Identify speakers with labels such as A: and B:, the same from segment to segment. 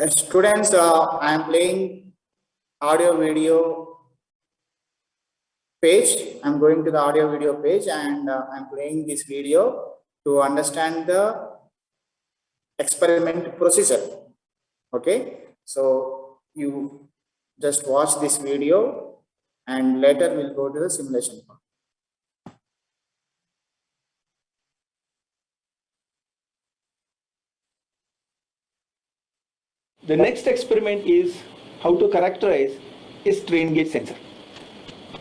A: Students, I am playing audio video page. I'm going to the audio video page and I'm playing this video to understand the experiment procedure. Okay, so you just watch this video and later we'll go to the simulation part.
B: The next experiment is how to characterize a strain gauge sensor.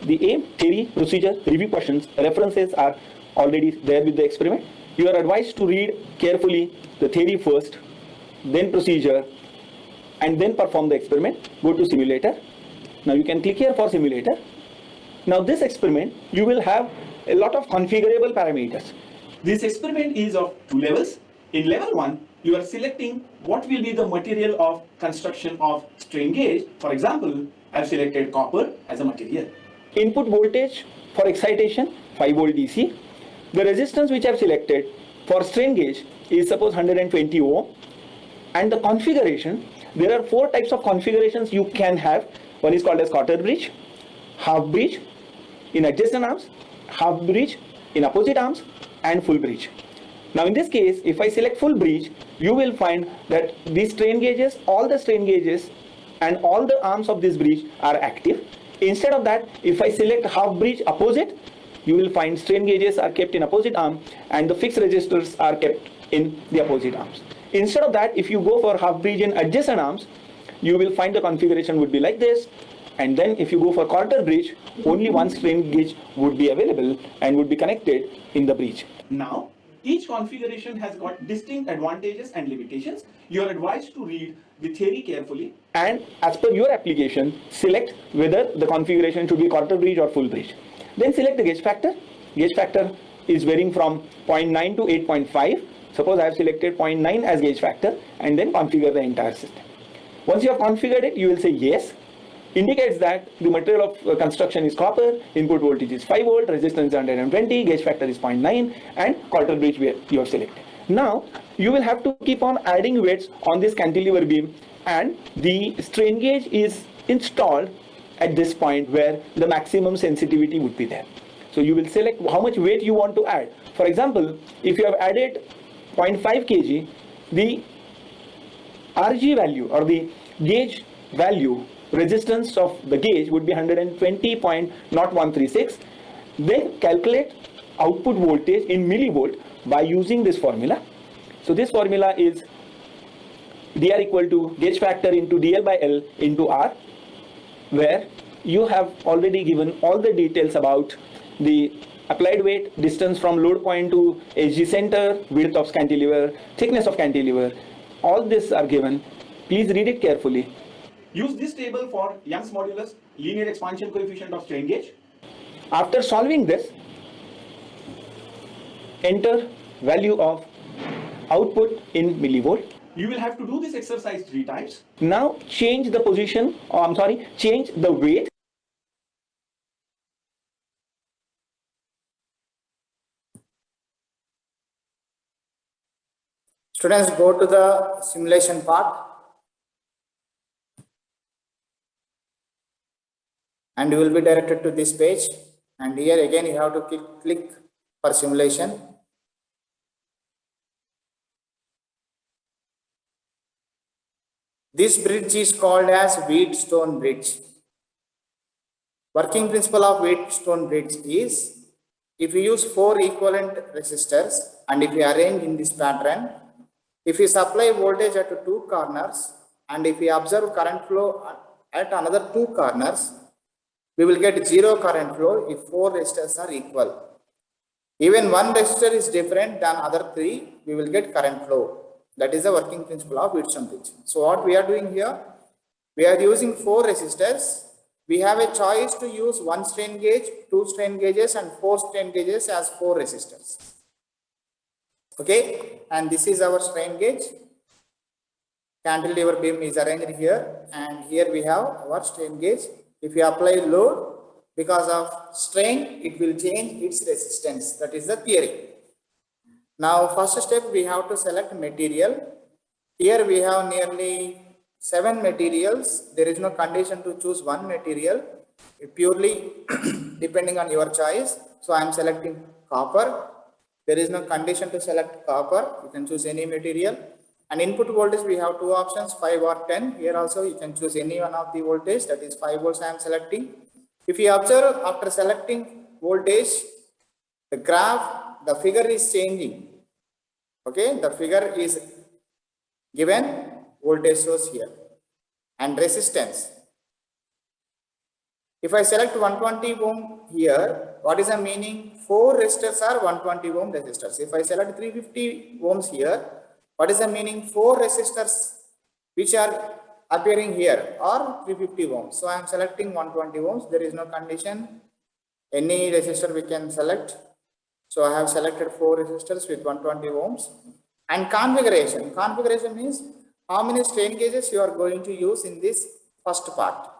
B: The aim, theory, procedure, review questions, references are already there with the experiment. You are advised to read carefully the theory first, then procedure, and then perform the experiment. Go to simulator. Now you can click here for simulator. Now this experiment, you will have a lot of configurable parameters. This experiment is of two levels. In level 1, you are selecting what will be the material of construction of strain gauge. For example, I have selected copper as a material. Input voltage for excitation 5 volt DC. The resistance which I have selected for strain gauge is suppose 120 ohm. And the configuration, there are 4 types of configurations you can have. One is called as quarter bridge, half bridge in adjacent arms, half bridge in opposite arms, and full bridge. Now in this case, if I select full bridge, you will find that these strain gauges, all the strain gauges and all the arms of this bridge are active. Instead of that, if I select half bridge opposite, you will find strain gauges are kept in opposite arm and the fixed resistors are kept in the opposite arms. Instead of that, if you go for half bridge in adjacent arms, you will find the configuration would be like this. And then if you go for quarter bridge, only one strain gauge would be available and would be connected in the bridge. Now, each configuration has got distinct advantages and limitations. You are advised to read the theory carefully and as per your application, select whether the configuration should be quarter bridge or full bridge. Then select the gauge factor. Gauge factor is varying from 0.9 to 8.5. Suppose I have selected 0.9 as gauge factor and then configure the entire system. Once you have configured it, you will say yes. Indicates that the material of construction is copper, input voltage is 5 volt, resistance is 120, gauge factor is 0.9 and quarter bridge where you have selected. Now you will have to keep on adding weights on this cantilever beam and the strain gauge is installed at this point where the maximum sensitivity would be there. So you will select how much weight you want to add. For example, if you have added 0.5 kg, the RG value or the gauge value resistance of the gauge would be 120.0136. Then calculate output voltage in millivolt by using this formula. So this formula is dr equal to gauge factor into dl by l into r, where you have already given all the details about the applied weight, distance from load point to HG center, width of cantilever, thickness of cantilever. All this are given. Please read it carefully. Use this table for Young's modulus, linear expansion coefficient of strain gauge. After solving this, enter value of output in millivolt. You will have to do this exercise 3 times. Now change the position, change the weight.
A: Students, go to the simulation part. And you will be directed to this page, and here again you have to click for simulation. This bridge is called as Wheatstone bridge. Working principle of Wheatstone bridge is, if you use 4 equivalent resistors and if you arrange in this pattern, if you supply voltage at 2 corners and if you observe current flow at another 2 corners, we will get 0 current flow if 4 resistors are equal. Even one resistor is different than other 3, we will get current flow. That is the working principle of Wheatstone bridge. So what we are doing here, we are using 4 resistors. We have a choice to use 1 strain gauge, 2 strain gauges and 4 strain gauges as 4 resistors. Okay, and this is our strain gauge. Cantilever beam is arranged here, and here we have our strain gauge. If you apply load, because of strain, it will change its resistance. That is the theory. Now, first step, we have to select material. Here we have nearly 7 materials. There is no condition to choose one material, purely depending on your choice. So I am selecting copper. There is no condition to select copper. You can choose any material. And input voltage, we have two options, 5 or 10. Here also you can choose any one of the voltage, that is 5 volts I am selecting. If you observe, after selecting voltage, the graph, the figure is changing. Okay, the figure is given voltage source here and resistance. If I select 120 ohm here, what is the meaning? 4 resistors are 120 ohm resistors. If I select 350 ohms here, what is the meaning? 4 resistors which are appearing here are 350 ohms. So I am selecting 120 ohms. There is no condition. Any resistor we can select. So I have selected 4 resistors with 120 ohms. And configuration. Configuration means how many strain gauges you are going to use in this first part.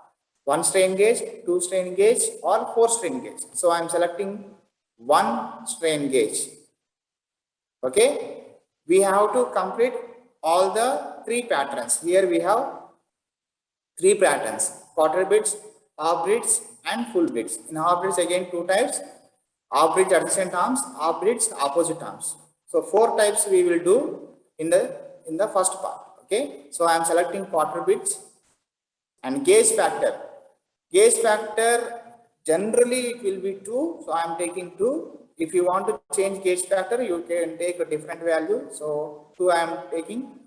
A: 1 strain gauge, 2 strain gauge, or 4 strain gauge. So I am selecting 1 strain gauge. Okay. We have to complete all the 3 patterns. Here we have 3 patterns: quarter bits, half bridge, and full bridge. In half bridge, again 2 types: half bridge adjacent arms, half bridge opposite arms. So 4 types we will do in the first part. Okay. So I am selecting quarter bridge. And gauge factor. Gauge factor, generally it will be 2. So I am taking 2. If you want to change gauge factor, you can take a different value. So 2 I am taking.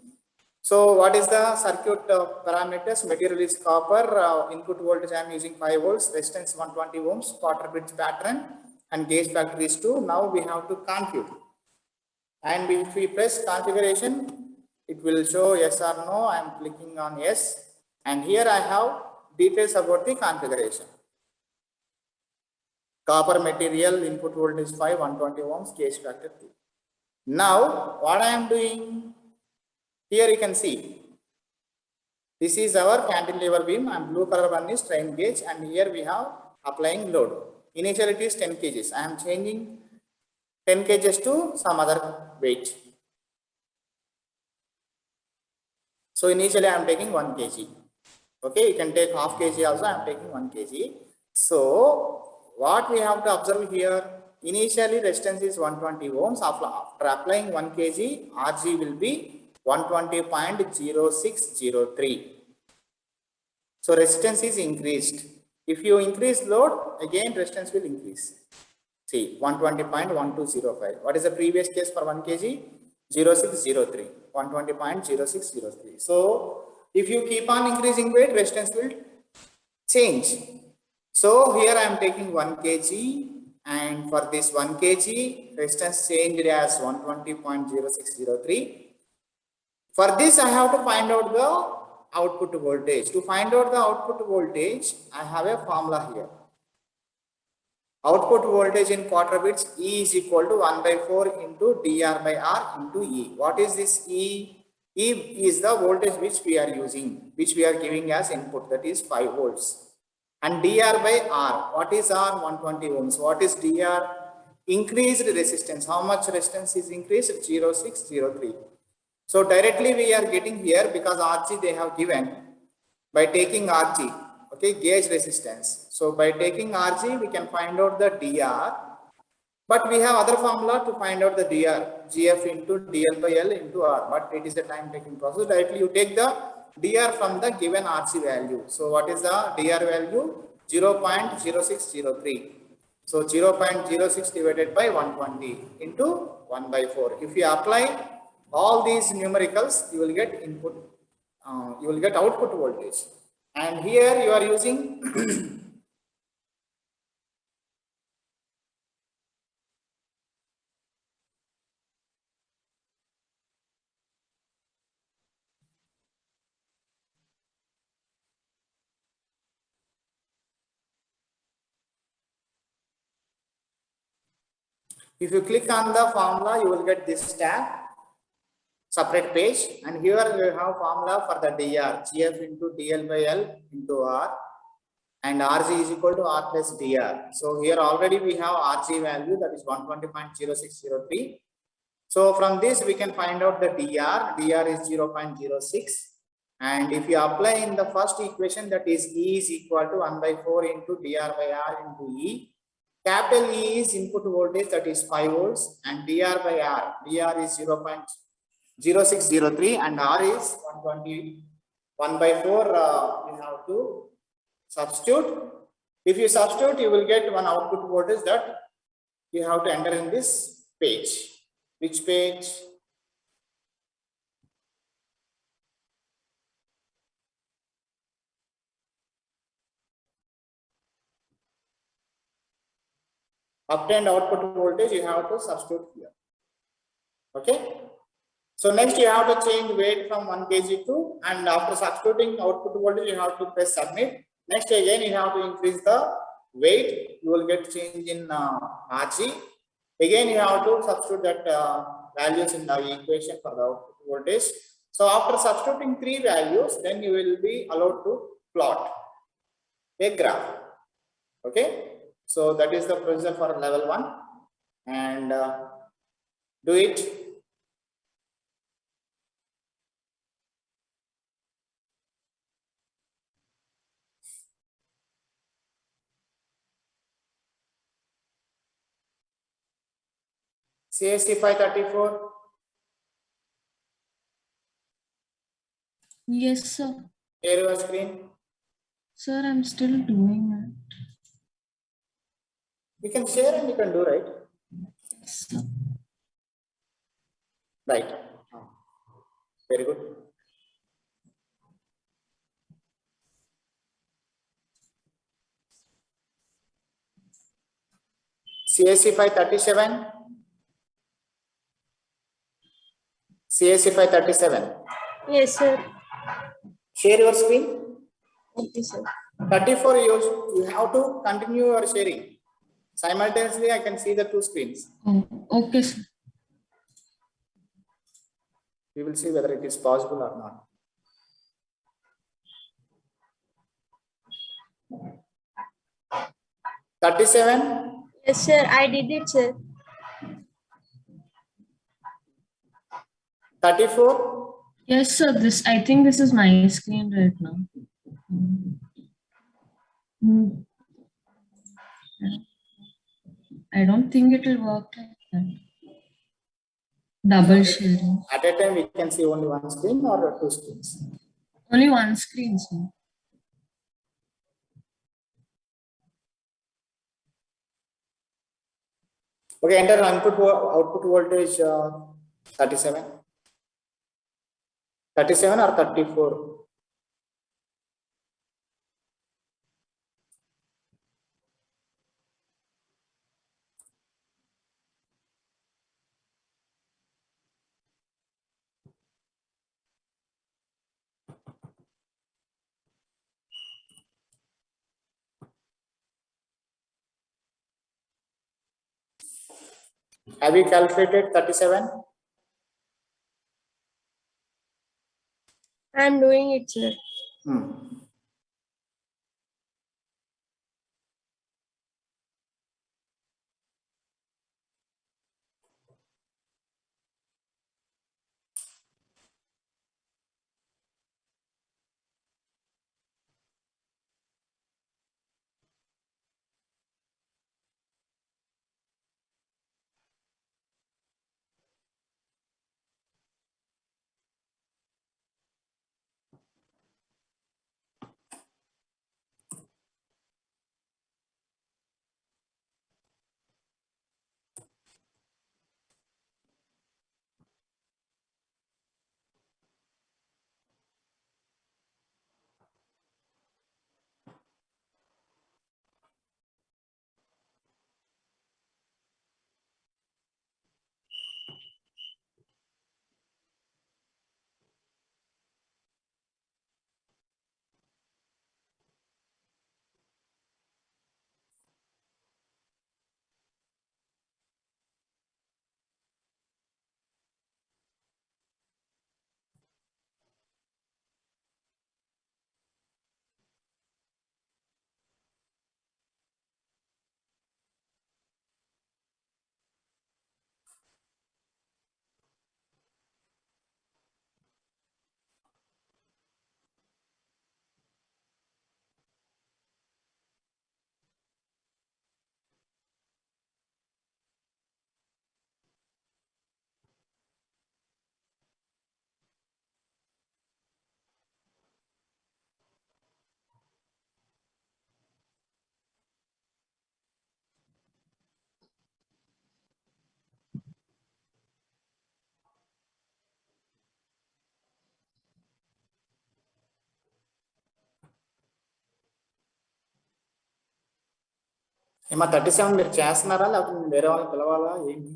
A: So what is the circuit parameters? Material is copper. Input voltage I am using 5 volts. Resistance 120 ohms. Quarter bridge pattern. And gauge factor is 2. Now we have to configure. And if we press configuration, it will show yes or no. I am clicking on yes. And here I have details about the configuration. Copper material, input voltage 5, 120 ohms, gauge factor 2. Now, what I am doing, here you can see, this is our cantilever beam, and blue color one is strain gauge, and here we have applying load. Initially it is 10 kgs. I am changing 10 kgs to some other weight. So initially I am taking 1 kg. Okay, you can take half kg also. I am taking 1 kg. So what we have to observe here, initially resistance is 120 ohms. After applying 1 kg, Rg will be 120.0603. So resistance is increased. If you increase load, again resistance will increase. See, 120.1205. What is the previous case for 1 kg? 0603. 120.0603. So if you keep on increasing weight, resistance will change. So here I am taking 1 kg, and for this 1 kg, resistance changed as 120.0603. For this, I have to find out the output voltage. To find out the output voltage, I have a formula here. Output voltage in quarter bits, E is equal to 1/4 into dR by R into E. What is this E? E is the voltage which we are using, which we are giving as input, that is 5 volts. And dR by R, what is R? 120 ohms. What is dR? Increased resistance. How much resistance is increased? 0603. So directly we are getting here, because Rg they have given, by taking Rg, okay, gauge resistance. So by taking Rg, we can find out the dR. But we have other formula to find out the dR, Gf into dL by L into R. But it is a time taking process. Directly you take the dR from the given Rc value. So what is the dR value? 0.0603. So 0.06 divided by 120 into 1/4. If you apply all these numericals, you will get input, you will get output voltage. And here you are using if you click on the formula, you will get this tab, separate page, and here we have formula for the dR, Gf into dL by L into R, and Rg is equal to R plus dR. So here already we have Rg value, that is 120.0603. So from this we can find out the dR. dR is 0.06. And if you apply in the first equation, that is E is equal to 1 by 4 into dr by r into E. Capital E is input voltage, that is 5 volts, and dr by r, dr is 0.0603 and r is 120. 1 by 4, you have to substitute. If you substitute, you will get one output voltage that you have to enter in this page. Which page? Obtained output voltage you have to substitute here. Okay. So next you have to change weight from 1 kg to, and after substituting output voltage you have to press submit. Next again you have to increase the weight, you will get change in RG. Again you have to substitute that values in the equation for the output voltage. So after substituting 3 values, then you will be allowed to plot a graph. Okay. So that is the procedure for level 1, and do it. CSC 534.
C: Yes, sir.
A: Share your screen.
C: Sir, I'm still doing it.
A: You can share and you can do, right?
C: Yes, sir.
A: Right. Very good. CSC 537. CSC 537.
D: Yes, sir.
A: Share your screen.
D: Okay, sir.
A: 34 you have to continue your sharing. Simultaneously, I can see the 2 screens.
C: Oh, okay, sir.
A: We will see whether it is possible or not. $37.
D: Yes, sir. I did it, sir.
A: 34.
C: Yes, sir. I think this is my screen right now. Hmm. I don't think it will work like that. Double sharing.
A: At a time, we can see only 1 screen or 2 screens.
C: Only one screen, sir.
A: Okay, enter output voltage 37. 37 or 34? Have you calculated 37?
D: I'm doing it, sir.
A: ఏమా 37 మీరు చేస్తున్నారా లేకపోతే వేరే వాళ్ళని పిలవాలా ఏంటి?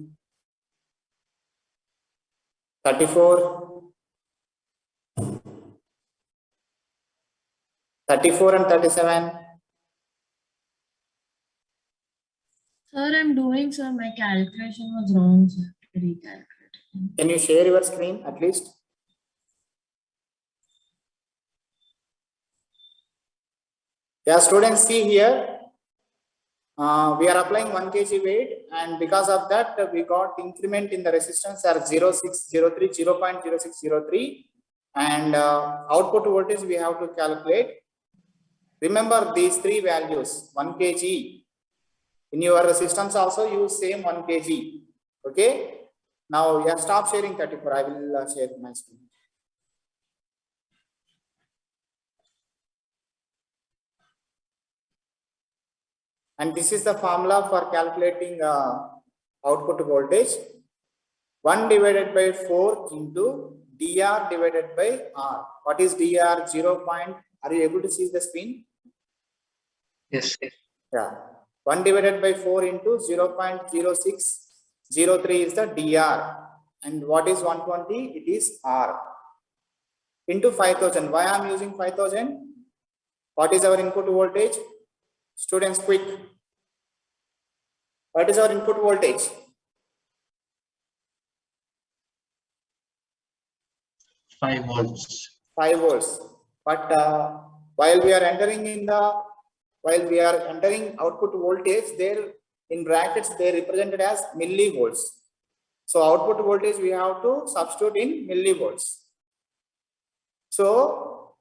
A: 34 and 37.
C: Sir, I'm doing, sir. My calculation was wrong, sir. Recalculate.
A: Can you share your screen at least? Yeah, students, see here. We are applying 1 kg weight, and because of that, we got increment in the resistance are 0.0603, 0.0603, and output voltage we have to calculate. Remember these three values: 1 kg. In your systems also use same 1 kg. Okay. Now, yeah, stop sharing 34. I will share my screen. And this is the formula for calculating output voltage. 1 divided by 4 into dr divided by r. What is dr? 0. Are you able to see the screen?
E: Yes.
A: Yeah. 1 divided by 4 into 0.0603 is the dr. And what is 120? It is r. Into 5000. Why I am using 5000? What is our input voltage? Students, quick. What is our input voltage?
E: 5 volts.
A: 5 volts. But while we are entering output voltage, there in brackets they represented as millivolts. So output voltage we have to substitute in millivolts. So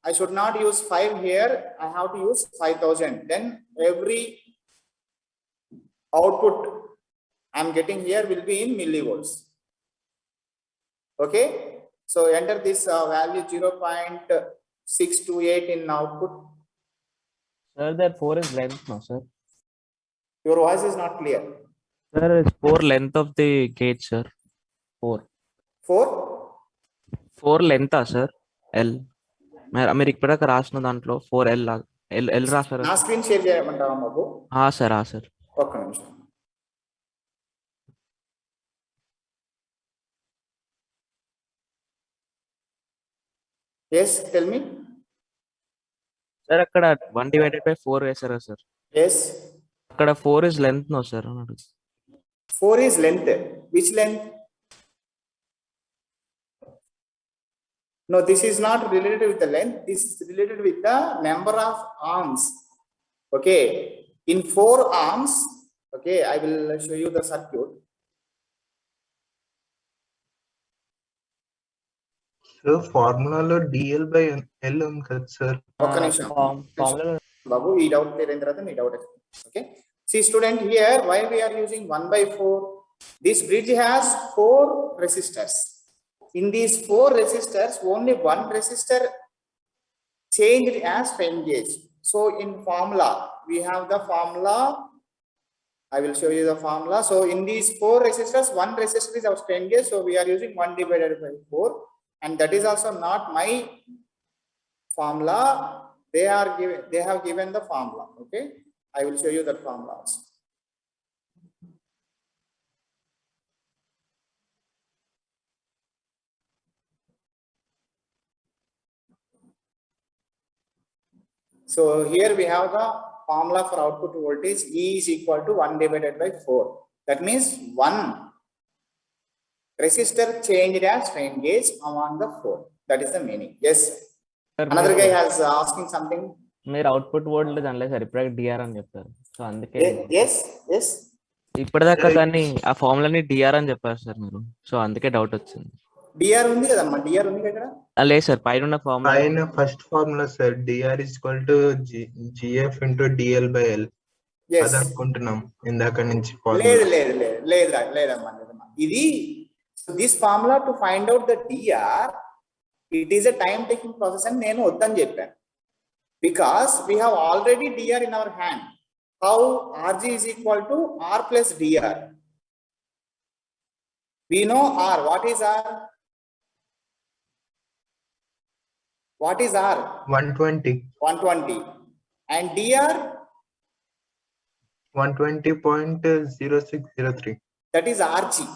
A: I should not use 5 here. I have to use 5000. Then every output I am getting here will be in millivolts. Okay. So enter this value 0.628 in output.
F: Sir, that 4 is length, no, sir.
A: Your voice is not clear.
F: Sir, it's 4 length of the gauge, sir. 4.
A: 4?
F: 4 length, sir. L. మీరు ఇక్కడ రాసిన దాంట్లో 4L L రాసారు.
A: నా screen share చేయమంటావా బాబు?
F: Sir
A: ఒక్క నిమిషం. Yes, tell me.
F: Sir అక్కడ 1 divided by 4 వేసారా సార్?
A: Yes.
F: అక్కడ 4 is length, no, sir.
A: 4 is length. Which length? No, this is not related with the length. This is related with the number of arms. Okay. In 4 arms, okay, I will show you the circuit.
E: So formula lo DL by L ఉంది కదా sir.
A: ఒక్క నిమిషం.
F: Formula
A: బాబు ఈ doubt clear అయిన తర్వాత మీ doubt. Okay. See student, here why we are using 1/4? This bridge has 4 resistors. In these 4 resistors, only one resistor changed as strain gauge. So in formula, we have the formula. I will show you the formula. So in these 4 resistors, one resistor is our strain gauge. So we are using 1 divided by 4, and that is also not my formula. They have given the formula. Okay, I will show you that formula also. So here we have the formula for output voltage. E is equal to 1 divided by 4. That means one resistor changed as strain gauge among the 4. That is the meaning. Yes. Another guy has asking something.
F: మీరు output voltage అనలేదు sir, ఇప్పుడే DR అని చెప్పారు. So అందుకే
A: Yes.
F: ఇప్పటిదాకా దాన్ని ఆ ఫార్ములాని DR అని చెప్పారు సార్ మీరు. సో అందుకే డౌట్ వచ్చింది.
A: DR ఉంది కదమ్మా, DR ఉంది కదా.
F: లేదు సార్, పైన ఉన్న ఫార్ములా
E: పైన first formula sir DR is equal to GF into DL by L.
A: Yes.
E: అది అనుకుంటున్నాం ఇందాక నుంచి.
A: లేదమ్మా. ఇది this formula to find out the DR, it is a time taking process అని నేను వద్దని చెప్పాను. Because we have already DR in our hand. How? RG is equal to R plus DR. We know R. What is R? What is R?
E: 120.
A: 120. And DR?
E: 120.0603.
A: That is RG.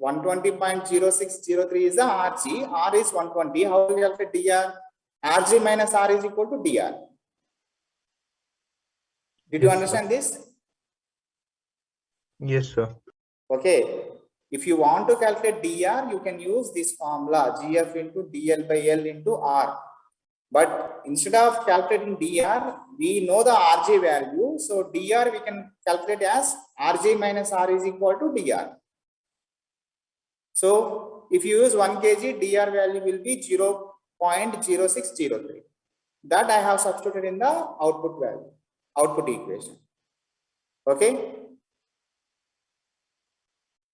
A: 120.0603 is the RG. R is 120. How do we calculate DR? RG minus R is equal to DR. Did you
E: Yes, sir.
A: understand this?
E: Yes, sir.
A: Okay. If you want to calculate DR, you can use this formula GF into DL by L into R. But instead of calculating DR, we know the RJ value. So DR we can calculate as RJ minus R is equal to DR. So if you use 1 kg, DR value will be 0.0603. That I have substituted in the output value, output equation. Okay.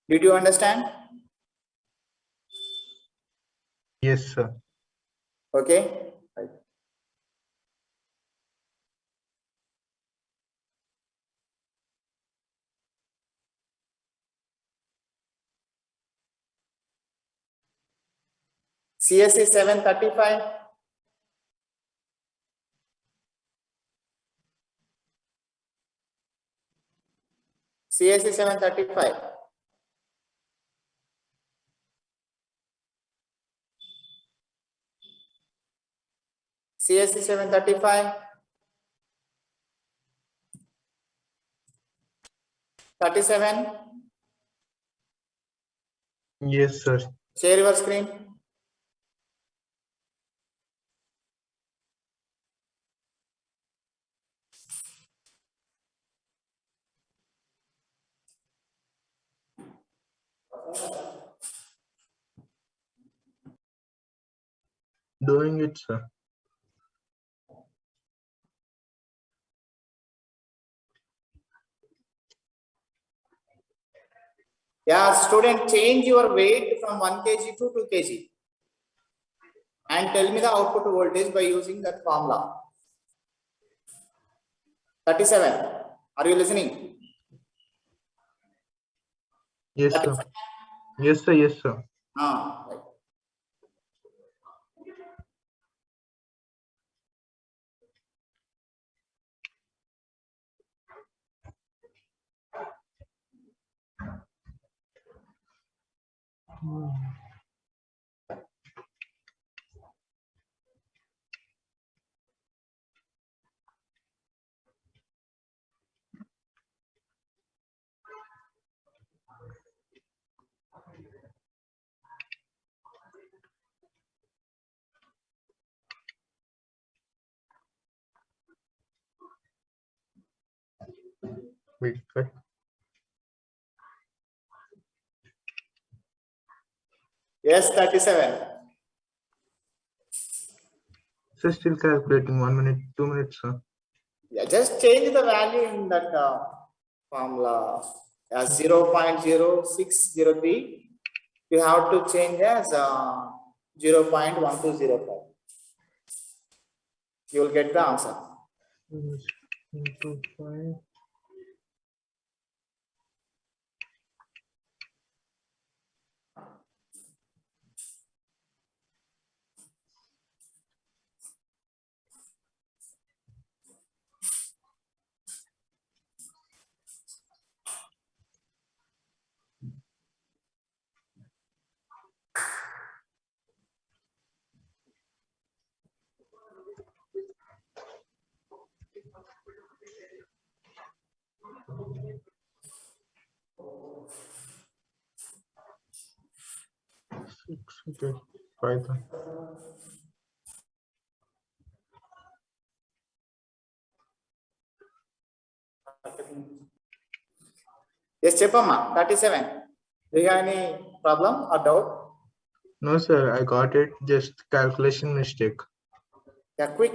A: Did you understand?
E: Yes, sir.
A: Okay. Right. CSE 735. CSE 735. CSE 735. 37.
E: Yes, sir.
A: Share your screen.
E: Doing it, sir.
A: Yeah, student, change your weight from 1 kg to 2 kg and tell me the output voltage by using that formula. 37. Are you listening?
E: Yes, sir. Yes, sir. Yes, sir.
A: Right.
E: Wait, wait.
A: Yes, 37.
E: So still calculating 1 minute, 2 minutes, sir.
A: Yeah, just change the value in that formula as 0.0603. You have to change as 0.1205. You will get the answer.
E: 2.5. Okay. Python.
A: Yes, Chepama, 37. Do you have any problem or doubt?
E: No, sir. I got it. Just calculation mistake.
A: Yeah, quick.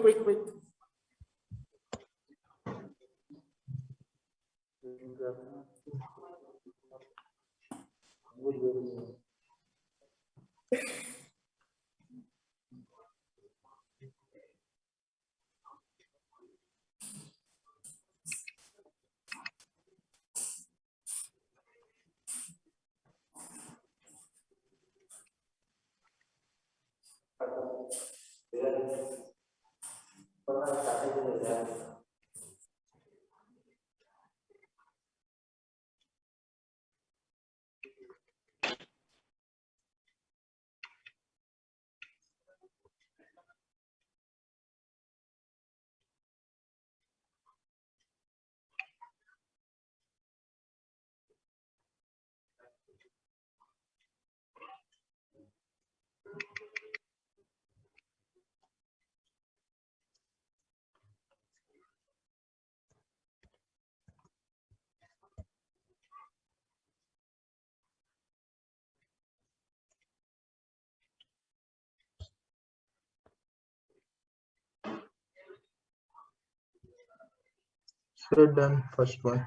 E: Sir, done first one.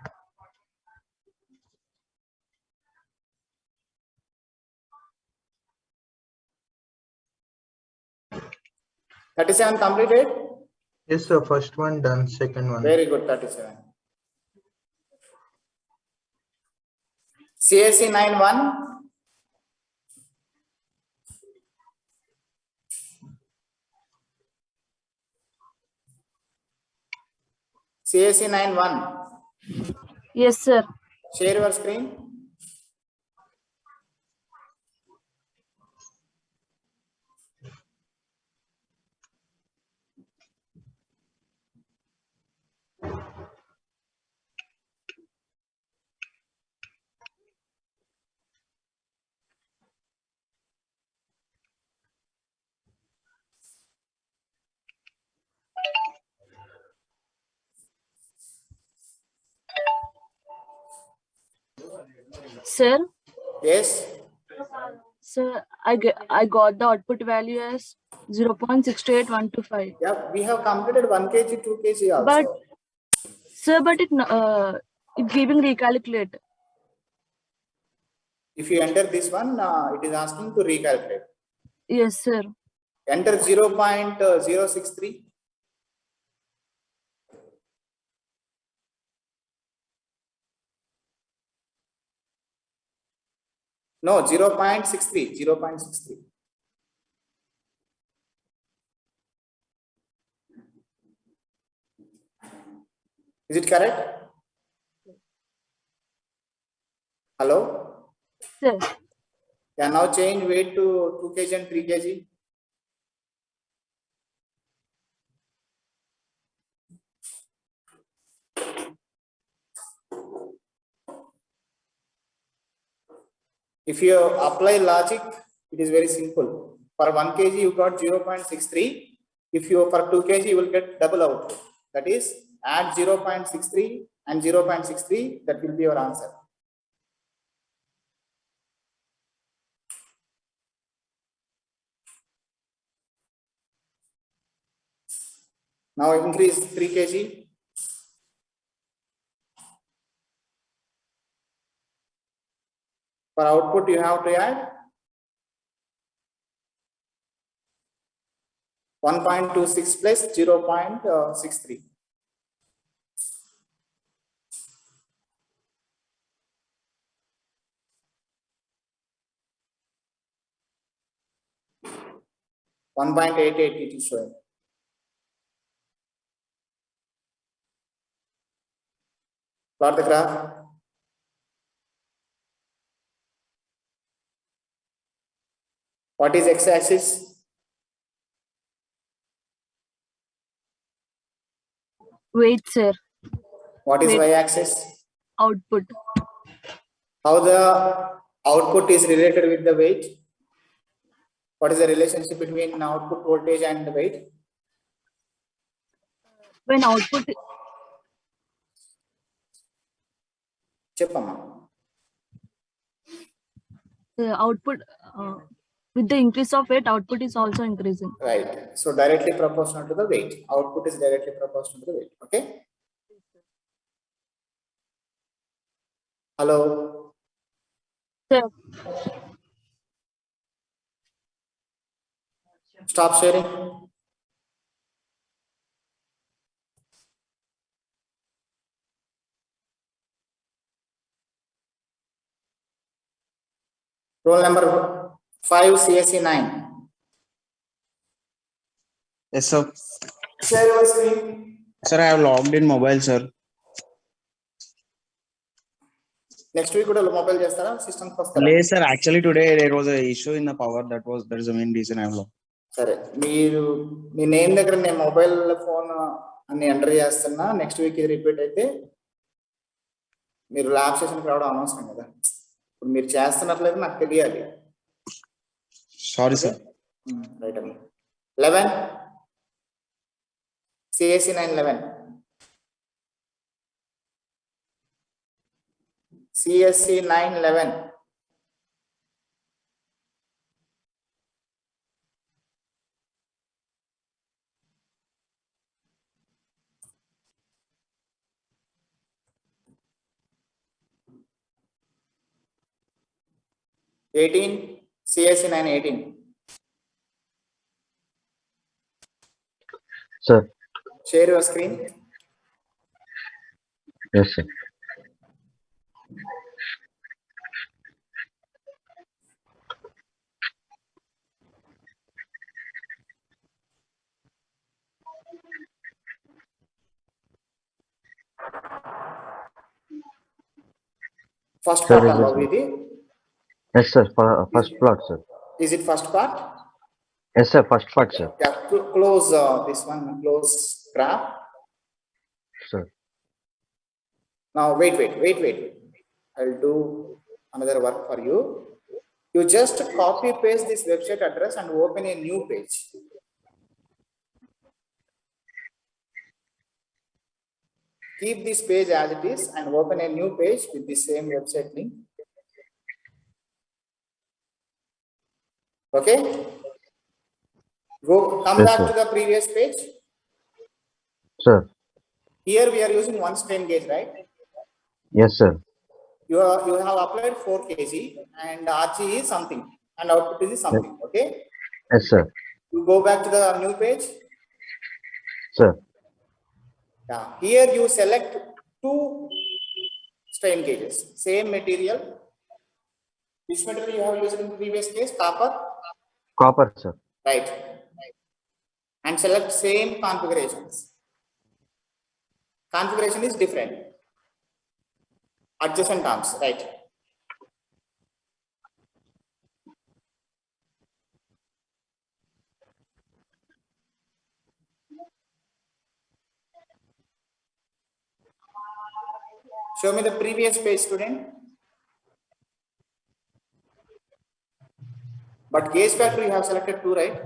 A: $37 completed?
E: Yes, sir. First one done. Second one.
A: Very good, 37. CSC 9-1. CSC 9-1.
D: Yes, sir.
A: Share your screen.
D: Sir,
A: Yes.
D: I got the output value as 0.68125.
A: Yeah, we have completed 1 kg, 2 kg
D: But
A: also.
D: sir, but it giving recalculate.
A: If you enter this one, it is asking to recalculate.
D: Yes, sir.
A: Enter 0.063. No, 0.63. 0.63. Is it correct? Hello?
D: Sir,
A: Yeah, now change weight to 2 kg and 3 kg. If you apply logic, it is very simple. For 1 kg, you got 0.63. If you for 2 kg, you will get double output. That is, add 0.63 and 0.63. That will be your answer. Now increase 3 kg. For output, you have to add 1.26 plus 0.63. $1.88 it is showing. Plot the graph. What is x-axis?
D: wait, sir.
A: What is
D: Wait.
A: y-axis?
D: Output.
A: How the output is related with the weight? What is the relationship between output voltage and the weight?
D: When output
A: Cheppamma.
D: output with the increase of weight, output is also increasing.
A: Right. So directly proportional to the weight. Output is directly proportional to the weight. Okay. Hello.
D: Sir,
A: Stop sharing. Roll number 5, CSC 9.
G: Yes, sir.
A: Share your screen.
G: Sir, I have logged in mobile, sir.
A: Next week కూడా mobile చేస్తారా system వస్తారా?
G: లేదు sir, actually today there was a issue in the power. That is the main reason I have logged.
A: సరే, మీరు మీ name దగ్గర నేను mobile phone అని enter చేస్తున్నా. నెక్స్ట్ వీక్ ఇది రిపీట్ అయితే మీరు ల్యాబ్ సెషన్కి రావడం అనవసరం కదా. ఇప్పుడు మీరు చేస్తున్నట్లయితే నాకు తెలియాలి.
G: Sorry, sir.
A: రైట్ అండి. 11 CSC 911. CSC 911. 18, CSC 918.
H: Sir.
A: Share your screen.
H: Yes, sir.
A: First
H: Sir,
A: part,
H: is this-
A: Babu, idi?
H: Yes, sir. First plot, sir.
A: Is it first part?
H: Yes, sir. First part, sir.
A: Yeah, close this one, close graph.
H: Sir.
A: Now, wait. I'll do another work for you. You just copy paste this website address and open a new page. Keep this page as it is and open a new page with the same website link. Okay? Come
H: Yes,
A: back
H: sir.
A: to the previous page.
H: Sir.
A: Here we are using one strain gauge, right?
H: Yes, sir.
A: You have applied 4 kg and RG is something and output is something. Okay?
H: Yes, sir.
A: You go back to the new page.
H: Sir.
A: Yeah. Here you select 2 strain gauges, same material. Which material you have used in the previous case? Copper.
H: Copper, sir.
A: Right. And select same configurations. Configuration is different. Adjacent arms, right? Show me the previous page, student. But gauge factor you have selected 2, right?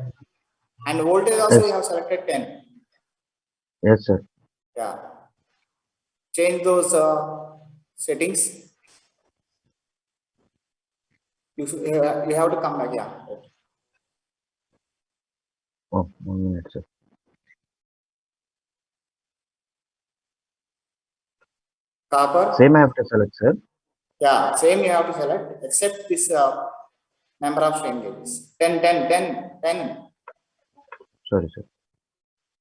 A: And voltage also you have selected 10.
H: Yes, sir.
A: Yeah. Change those settings. You have to come back. Yeah.
H: Oh, 1 minute, sir.
A: Copper.
H: Same I have to select, sir.
A: Yeah, same you have to select except this number of strain gauges. 10.
H: Sorry, sir.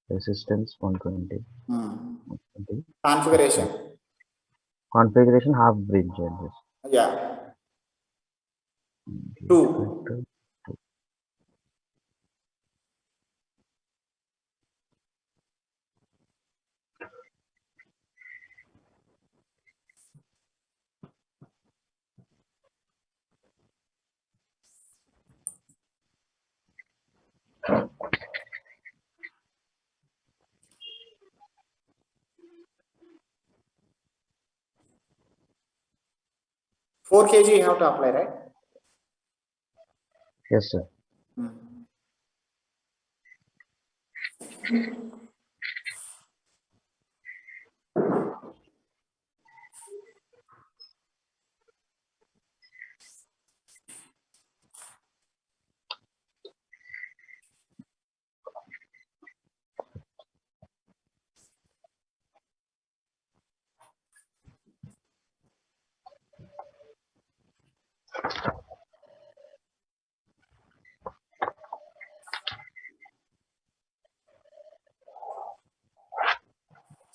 H: Resistance 120. 120.
A: Configuration.
H: Configuration half bridge changes.
A: Yeah. 2. Four kg you have to apply, right?
H: Yes, sir.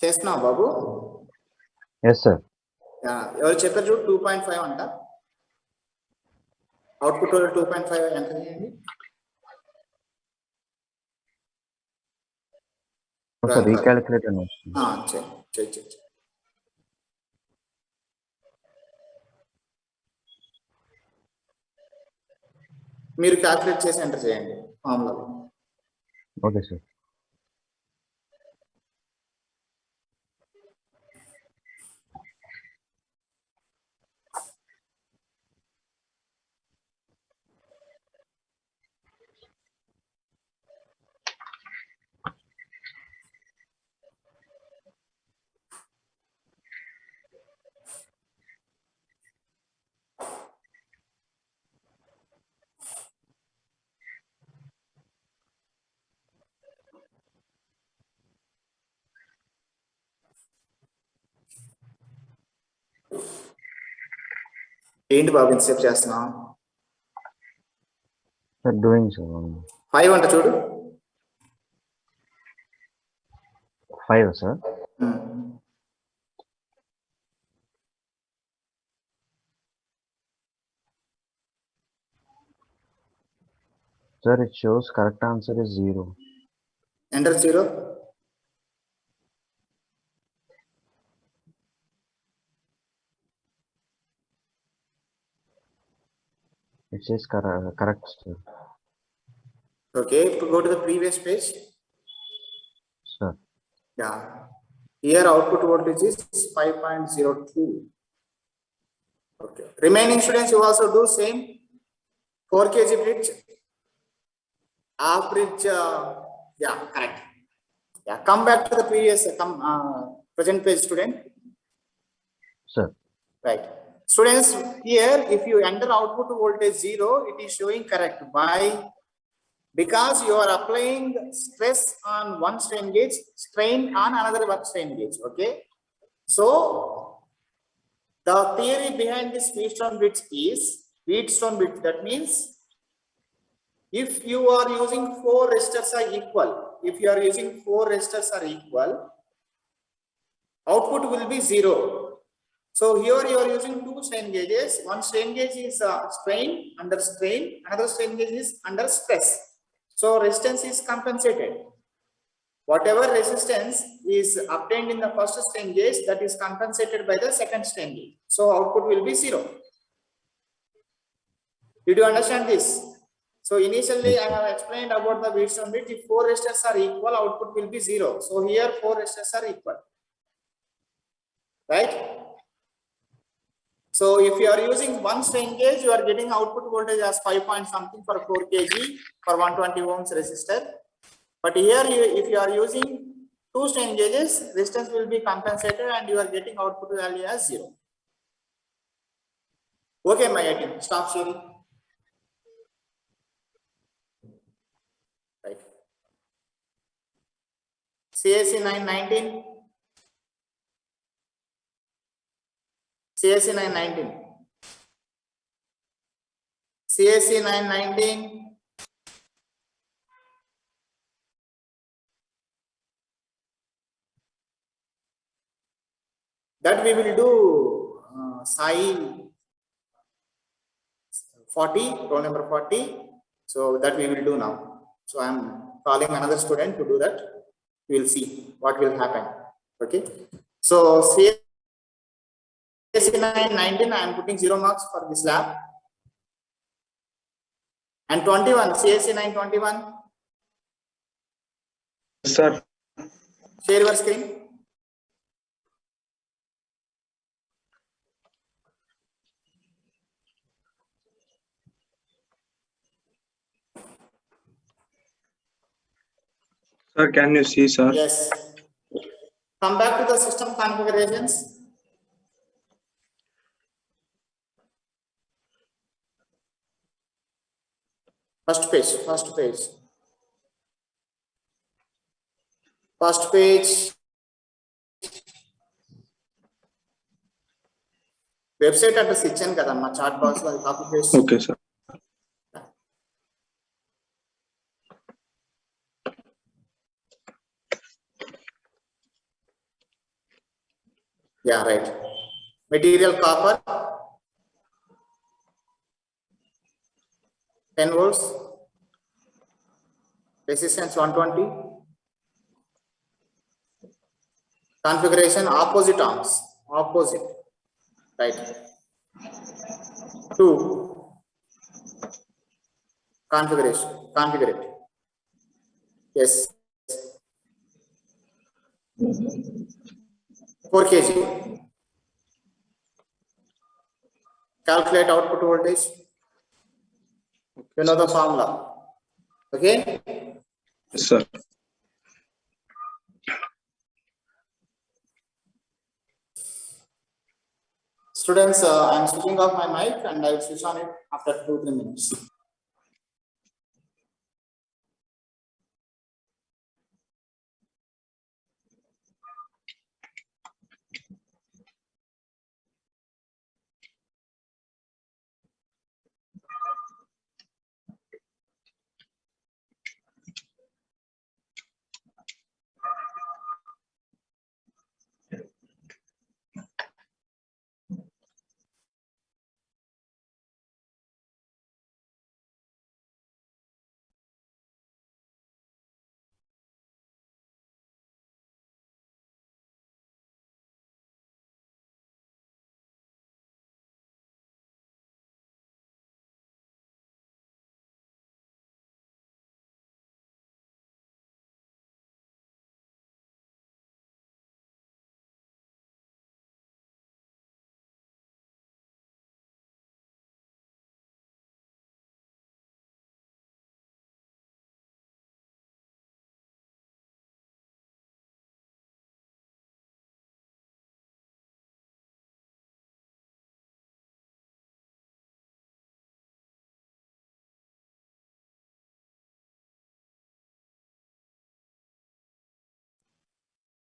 A: చేస్తున్నా బాబు.
H: Yes, sir.
A: ఎవరు చెప్పారు చూడు 2.5 అంట. Output 2.5 ఎంత చేయండి?
H: Okay, recalculate and
A: చెయ్యి. మీరు calculate చేసి ఎంటర్ చేయండి ఫార్ములా.
H: Okay, sir.
A: ఏంటి బాబు ఇంతసేపు చేస్తున్నావు?
H: Sir, doing so.
A: 5 అంట చూడు.
H: 5, sir. Sir, it shows correct answer is 0.
A: Enter 0.
H: It says correct, sir.
A: Okay, go to the previous page.
H: Sir.
A: Yeah. Here output voltage is 5.02. Okay. Remaining students, you also do same. 4 kg bridge. Half bridge. Yeah, correct. Yeah, come back to the previous, present page, student.
H: Sir.
A: Right. Students, here if you enter output voltage 0, it is showing correct. Why? Because you are applying stress on one strain gauge, strain on another one strain gauge. Okay. So the theory behind this Wheatstone bridge is Wheatstone bridge. That means if you are using 4 resistors are equal, if you are using 4 resistors are equal, output will be 0. So here you are using 2 strain gauges. One strain gauge is strain, under strain, another strain gauge is under stress. So resistance is compensated. Whatever resistance is obtained in the first strain gauge, that is compensated by the second strain gauge. So output will be 0. Did you understand this? So initially I have explained about the Wheatstone bridge. If 4 resistors are equal, output will be 0. So here 4 resistors are equal. Right? So if you are using one strain gauge, you are getting output voltage as 5 point something for 4 kg for 120 ohms resistor. But here if you are using 2 strain gauges, resistance will be compensated and you are getting output value as 0. Okay, my team, stop sharing. Right. CAC 919. CAC 919. CAC 919. That we will do Sai 40, row number 40. So that we will do now. So I am calling another student to do that. We will see what will happen. Okay. So CAC 919, I am putting 0 marks for this lab. And 21, CAC 921.
E: Sir.
A: Share your screen.
E: Sir, can you see, sir?
A: Yes. Come back to the system configurations. First page. Website address ఇచ్చాను కదమ్మా chat box లో అది copy paste.
E: Okay, sir.
A: Yeah, right. Material copper 10 volts, resistance 120, configuration opposite arms, opposite, right? 2, configure it. Yes. 4 kg. Calculate output voltage. You know the formula. Okay.
E: Yes, sir.
A: Students, I am switching off my mic and I will switch on it after 2-3 minutes.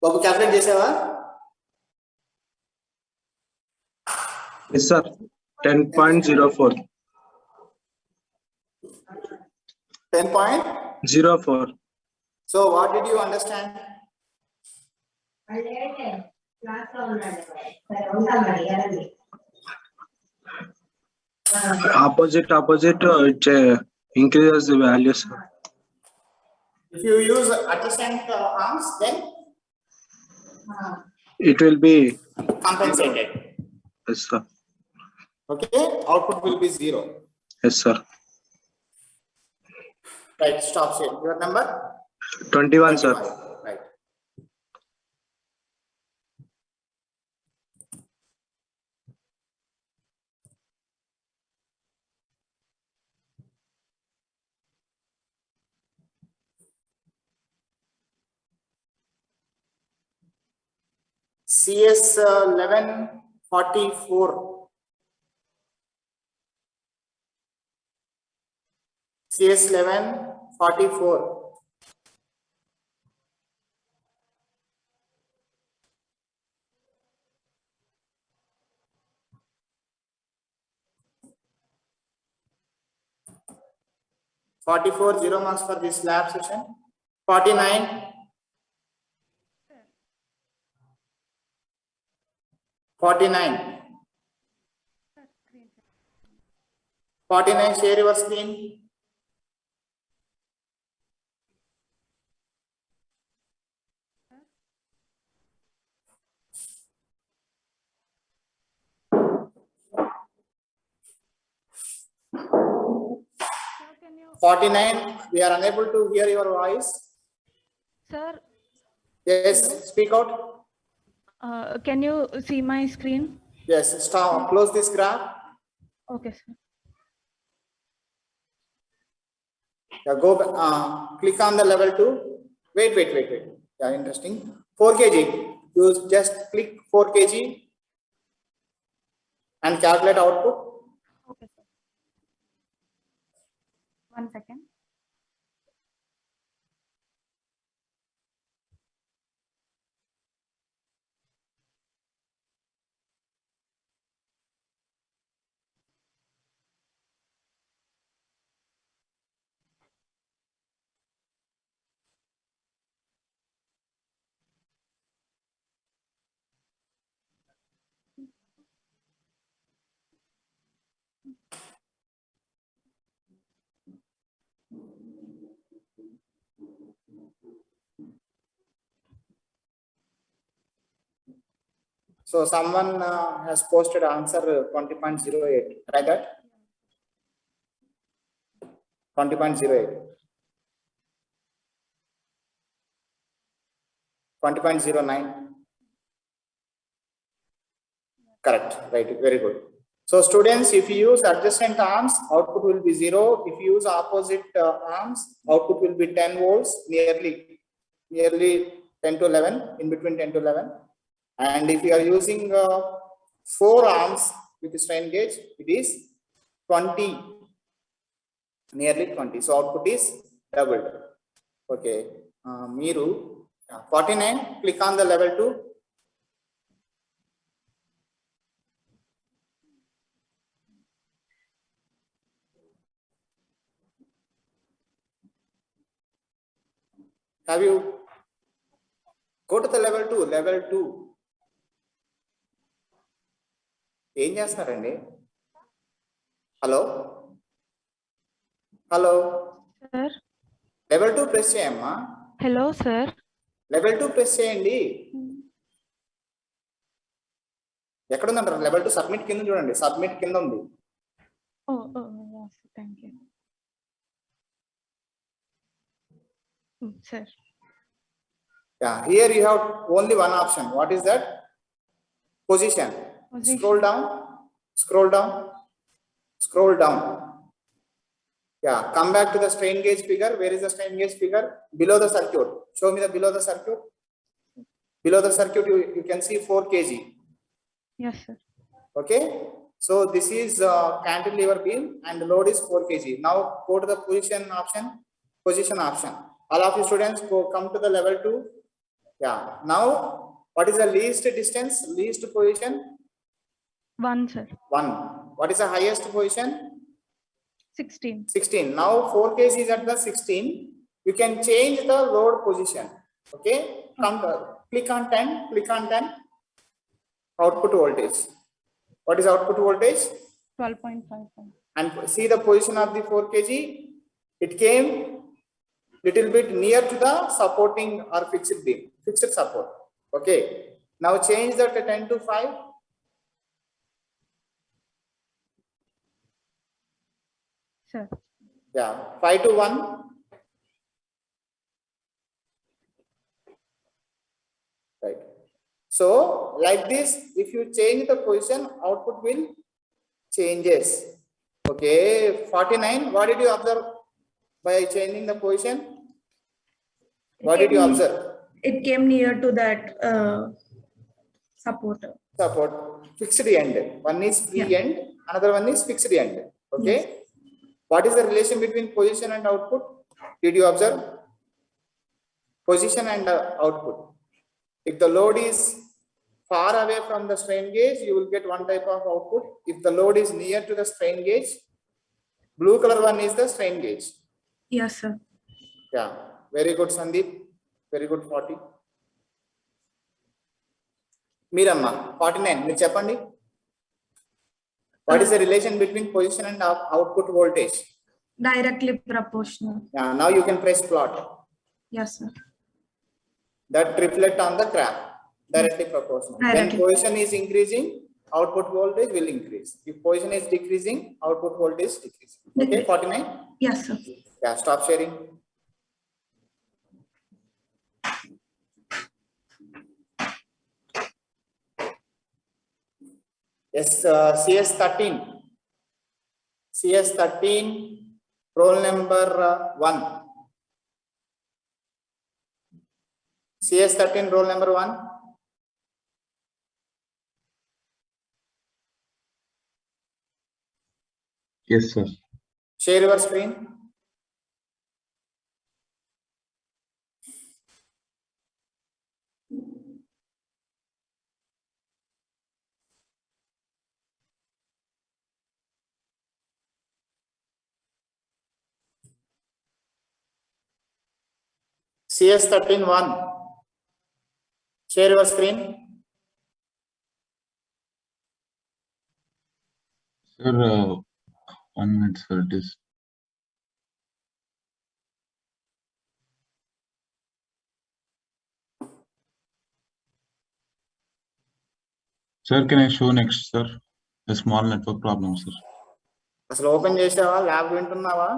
A: Babu calculate చేసావా?
E: Yes, sir. 10.04.
A: 10.04. So what did you understand?
E: Opposite, it increases the values.
A: If you use adjacent arms, then
E: It will be,
A: compensated.
E: yes, sir.
A: Okay, output will be 0.
E: Yes, sir.
A: Right, stop here. Your number?
E: 21, sir.
A: Right. CS 1144. CS 1144. (44) 0 marks for this lab session. 49. 49. 49, share your screen.
I: Sir, can you,
A: 49, we are unable to hear your voice.
I: sir,
A: Yes, speak out.
I: can you see my screen?
A: Yes, stop, close this graph.
I: Okay, sir.
A: Yeah, go back, click on the level 2. Wait. Yeah, interesting. 4 kg. You just click 4 kg and calculate output.
I: Okay, sir. 1 second.
A: So someone has posted answer 20.08. Try that. 20.08. 20.09. Correct. Right. Very good. So students, if you use adjacent arms, output will be 0. If you use opposite arms, output will be 10 volts, nearly 10 to 11, in between 10 to 11. And if you are using 4 arms with the strain gauge, it is 20, nearly 20. So output is doubled. Okay. Miru 49, click on the level 2. Have you go to the level 2? Level 2. ఏం చేస్తారండి? Hello hello
I: Sir.
A: Level 2 press చేయమ్మా.
I: Hello, sir.
A: Level 2 press చేయండి. ఎక్కడ ఉందంటారు? Level 2 submit కింద చూడండి. Submit కింద ఉంది.
I: Oh, yes, thank you. Sir.
A: Yeah, here you have only one option. What is that? Position. Scroll down. Yeah, come back to the strain gauge figure. Where is the strain gauge figure? Below the circuit. Show me the below the circuit. Below the circuit, you can see 4 kg.
I: Yes, sir.
A: Okay. So this is cantilever beam and the load is 4 kg. Now go to the position option. All of you students come to the level 2. Yeah. Now, what is the least distance, least position?
I: 1, sir.
A: 1. What is the highest position?
I: 16.
A: 16. Now 4 case is at the 16. You can change the load position. Okay. Come, click on 10. Click on 10. Output voltage. What is output voltage?
I: 12.55.
A: And see the position of the 4 kg. It came little bit near to the supporting or fixed beam, fixed support. Okay. Now change that to 10 to 5.
I: Sir.
A: Yeah. 5 to 1. Right. So like this, if you change the position, output will changes. Okay. 49. What did you observe by changing the position? What did you observe?
C: It came near to that support.
A: Support fixed end. One is free end, another one is fixed end. Okay.
C: Yes.
A: What is the relation between position and output? Did you observe? Position and output. If the load is far away from the strain gauge, you will get one type of output. If the load is near to the strain gauge, blue color one is the strain gauge.
C: Yes, sir.
A: Yeah. Very good, Sandeep. Very good, 40. Meeramma, 49. మీరు చెప్పండి. What is the relation between position and output voltage?
C: Directly proportional.
A: Yeah, now you can press plot.
C: Yes, sir.
A: That reflect on the graph. Directly proportional.
C: Directly.
A: When position is increasing, output voltage will increase. If position is decreasing, output voltage decreasing. Okay, 49.
C: Yes, sir.
A: Yeah, stop sharing. Yes, CS 13. CS 13, roll number 1. CS 13, roll number 1.
E: Yes, sir.
A: Share your screen. CS 13, 1. Share your screen.
E: Sir, 1 minute, sir. It is. Sir, can I show next, sir? A small network problem, sir.
A: అసలు open చేసావా? Lab వింటున్నావా?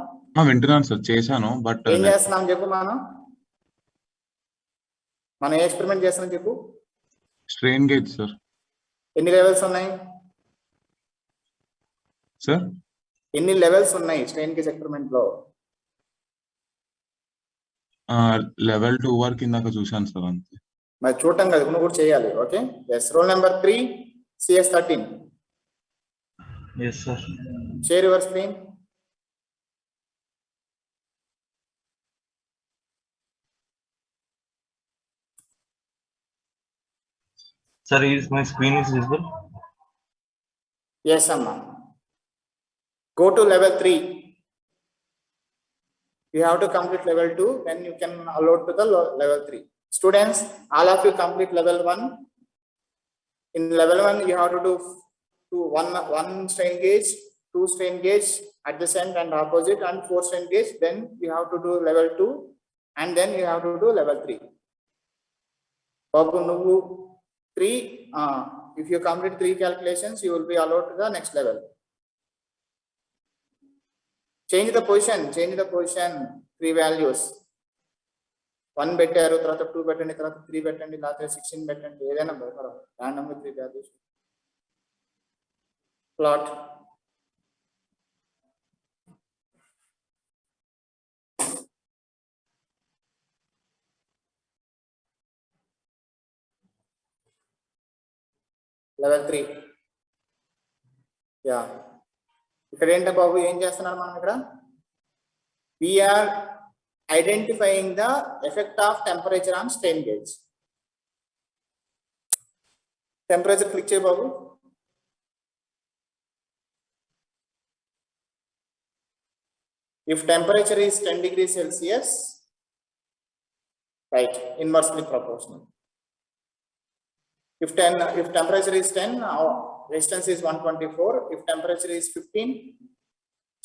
E: వింటున్నాను sir, చేశాను. But
A: ఏం చేస్తున్నాం చెప్పు. మనం ఏ experiment చేస్తున్నాం చెప్పు.
E: Strain gauge sir.
A: ఎన్ని లెవెల్స్ ఉన్నాయి
E: సార్?
A: ఎన్ని లెవెల్స్ ఉన్నాయి స్ట్రెయిన్ గేజ్ ఎక్స్పెరిమెంట్ లో?
E: లెవెల్ 2 వరకు ఇందాక చూశాను సార్, అంతే.
A: మరి చూడటం కదా, నువ్వు కూడా చేయాలి. Okay. Yes, roll number 3, CS 13.
G: Yes, sir.
A: Share your screen.
G: Sir, is my screen is visible?
A: Yes, Amma. Go to level 3. You have to complete level 2, then you can allot to the level 3. Students, all of you complete level 1. In level 1, you have to do one strain gauge, 2 strain gauge, adjacent and opposite, and 4 strain gauge. Then you have to do level 2, and then you have to do level 3. Babu, Nuvu 3. If you complete 3 calculations, you will be allowed to the next level. Change the position. 3 values. 1 పెట్టారు, తర్వాత 2 పెట్టండి, తర్వాత 3 పెట్టండి, లేకపోతే 16 పెట్టండి, ఏదైనా better. రాండమ్గా 3 values. Plot. Level 3. Yeah. ఇక్కడ ఏంటో బాబు ఏం చేస్తున్నారు మనం ఇక్కడ? We are identifying the effect of temperature on strain gauge. Temperature click చేయి బాబు. If temperature is 10 degrees Celsius, right, inversely proportional. If temperature is 10, resistance is 124. If temperature is 15,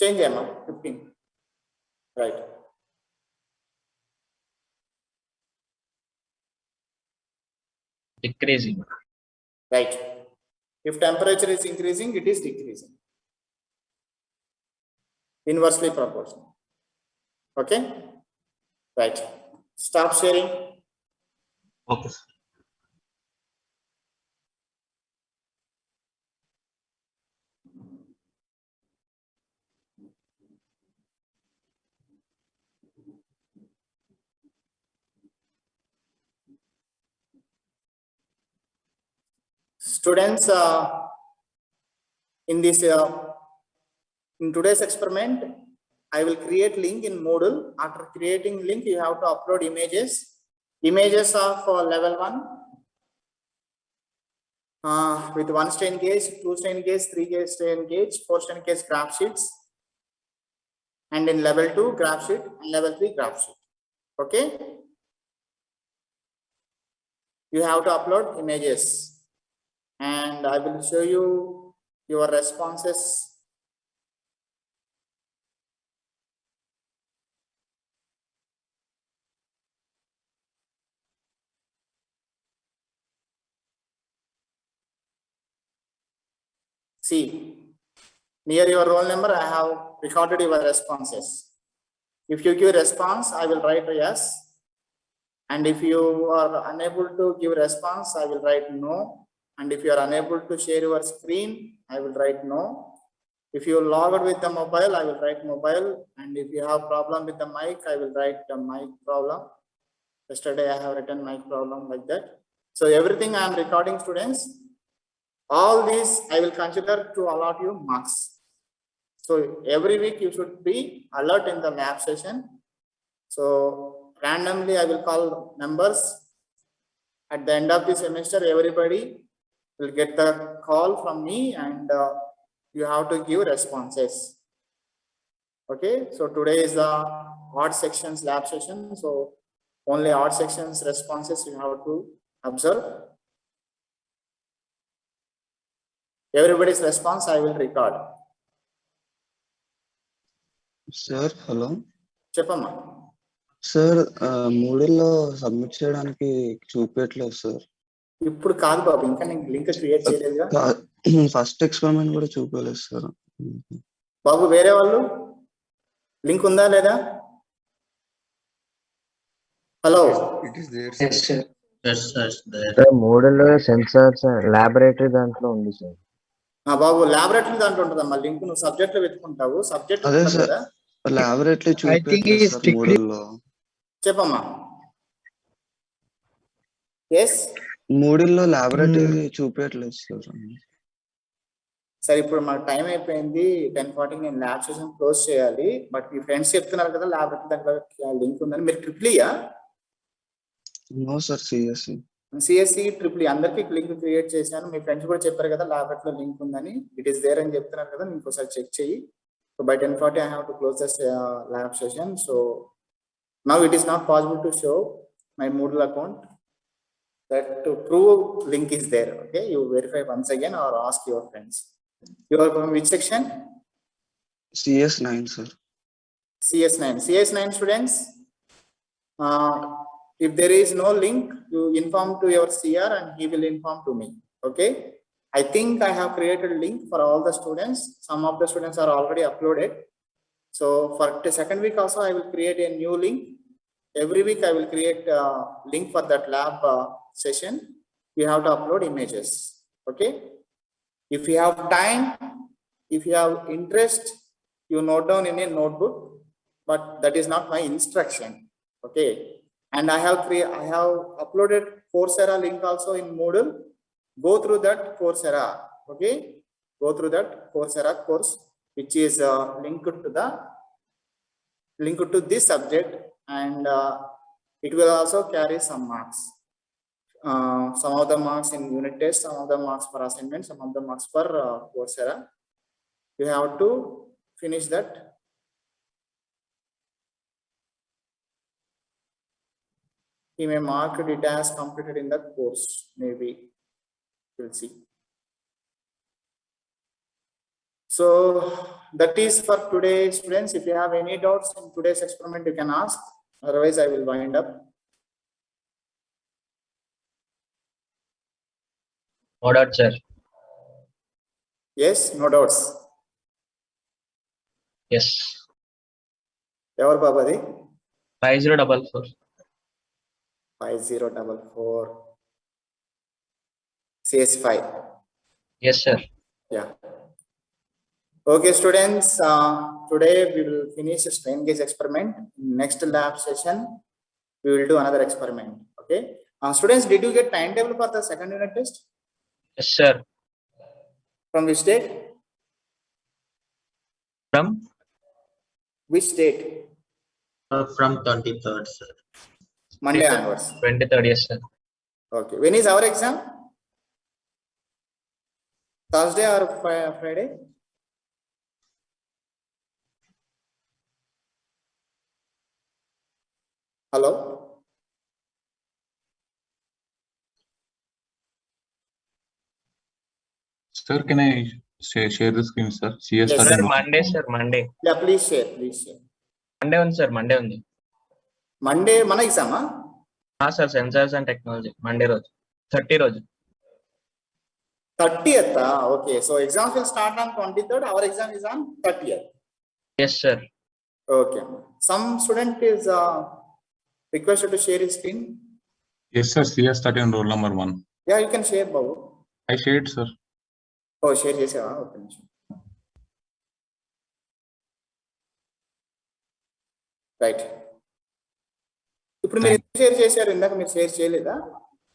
A: change 15, right.
J: Decreasing.
A: Right. If temperature is increasing, it is decreasing. Inversely proportional. Okay. Right. Stop sharing.
E: Okay, sir.
A: Students, in today's experiment, I will create link in Moodle. After creating link, you have to upload images of level 1 with 1 strain gauge, 2 strain gauge, 3 strain gauge, 4 strain gauge graph sheets, and in level 2 graph sheet and level 3 graph sheet. Okay, you have to upload images. And I will show you your responses. See, near your roll number, I have recorded your responses. If you give response, I will write yes. And if you are unable to give response, I will write no. And if you are unable to share your screen, I will write no. If you logged with the mobile, I will write mobile. And if you have problem with the mic, I will write the mic problem. Yesterday I have written mic problem like that. So everything I am recording, students. All these I will consider to allot you marks. So every week you should be alert in the lab session. So randomly I will call numbers. At the end of the semester, everybody will get the call from me, and you have to give responses. Okay, so today is the odd sections lab session. So only odd sections responses you have to observe. Everybody's response I will record.
G: Sir, hello.
A: Cheppamma.
G: Sir మూడులో submit చేయడానికి చూపించట్లేదు sir.
A: ఇప్పుడు కాదు బాబు, ఇంకా నేను link create చేయలేదుగా.
G: First experiment కూడా చూపించలేదు sir.
A: బాబు వేరే వాళ్ళు లింక్ ఉందా లేదా? హలో,
H: మూడులో సెన్సార్స్ లాబొరేటరీ దాంట్లో ఉంది సార్.
A: బాబు లాబొరేటరీ దాంట్లో ఉంటుందమ్మా లింక్. నువ్వు సబ్జెక్ట్ లో వెతుకుంటావు. సబ్జెక్ట్
G: అదే సార్, లాబొరేటరీ చూపించట్లేదు సార్ మూడులో.
A: చెప్పమ్మా. ఎస్,
G: మూడులో లాబొరేటరీ చూపించట్లేదు సార్.
A: సరే ఇప్పుడు మనకు టైం అయిపోయింది, 10:40 నేను ల్యాబ్ సెషన్ క్లోజ్ చేయాలి. బట్ మీ ఫ్రెండ్స్ చెప్తున్నారు కదా లాబొరేటరీ దాంట్లో లింక్ ఉందని. మీరు ట్రిప్లీయా?
G: No sir, CSC.
A: CSC triple అందరికి లింక్ క్రియేట్ చేశాను. మీ ఫ్రెండ్స్ కూడా చెప్పారు కదా లాబొరేటరీలో లింక్ ఉందని. ఇట్ ఈస్ దేర్ అని చెప్తున్నారు కదా, ఇంకోసారి చెక్ చేయి. So by 10:40 I have to close this lab session. So now it is not possible to show my Moodle account. That to prove link is there. Okay, you verify once again or ask your friends. You are from which section?
G: CS9 sir.
A: CS9 students. If there is no link, you inform to your CR and he will inform to me. Okay, I think I have created a link for all the students. Some of the students are already uploaded. So for the second week also I will create a new link. Every week I will create a link for that lab session. You have to upload images. Okay, if you have time, if you have interest, you note down in a notebook, but that is not my instruction. Okay, and I have uploaded Coursera link also in Moodle. Go through that Coursera. Okay, go through that Coursera course, which is linked to this subject, and it will also carry some marks. some of the marks in unit test, some of the marks for assignment, some of the marks for Coursera. You have to finish that. He may mark it as completed in the course, maybe. We'll see. So that is for today, students. If you have any doubts in today's experiment, you can ask. Otherwise, I will wind up.
J: No doubt, sir.
A: Yes, no doubts.
J: Yes.
A: Ever Babadi?
J: 5044.
A: 5044. CS5.
J: Yes, sir.
A: Yeah. Okay, students. Today we will finish a strain gauge experiment. Next lab session, we will do another experiment. Okay. Students, did you get timetable for the second unit test?
J: Yes, sir.
A: From which date?
J: From
A: Which date?
E: From 23rd, sir.
A: Monday onwards.
J: 23rd, yes, sir.
A: Okay. When is our exam? Thursday or Friday? Hello?
K: Sir, can I share the screen, sir? CS
A: Yes.
J: Sir, Monday, sir. Monday.
A: Yeah, please share. Please share.
J: Monday on, sir. Monday on.
A: Monday, mana exam?
J: Sir. Sensors and technology. Monday road. 30 road.
A: 30th. Okay. So exams will start on 23rd. Our exam is on 30th.
J: Yes, sir.
A: Okay. Some student is requested to share his screen.
K: Yes, sir. CS13 roll number 1.
A: Yeah, you can share, Babu.
K: I shared, sir.
A: Oh, share chesava. Okay. Right. ఇప్పుడు మీరు share చేశారు, ఇందాక మీరు share చేయలేదా?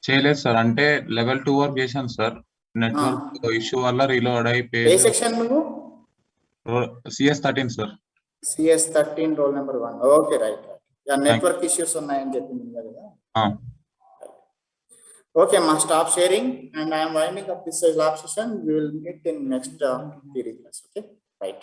K: చేయలేదు sir, అంటే level 2 work చేశాను sir. Network issue వల్ల రీలోడ్ అయిపోయి.
A: ఏ సెక్షన్ నువ్వు?
K: CS13 sir.
A: CS13 roll number 1. Okay, right. Yeah, network issues ఉన్నాయని చెప్పింది కదా. Okay, ma, stop sharing, and I am winding up this lab session. We will meet in next theory class. Okay, right.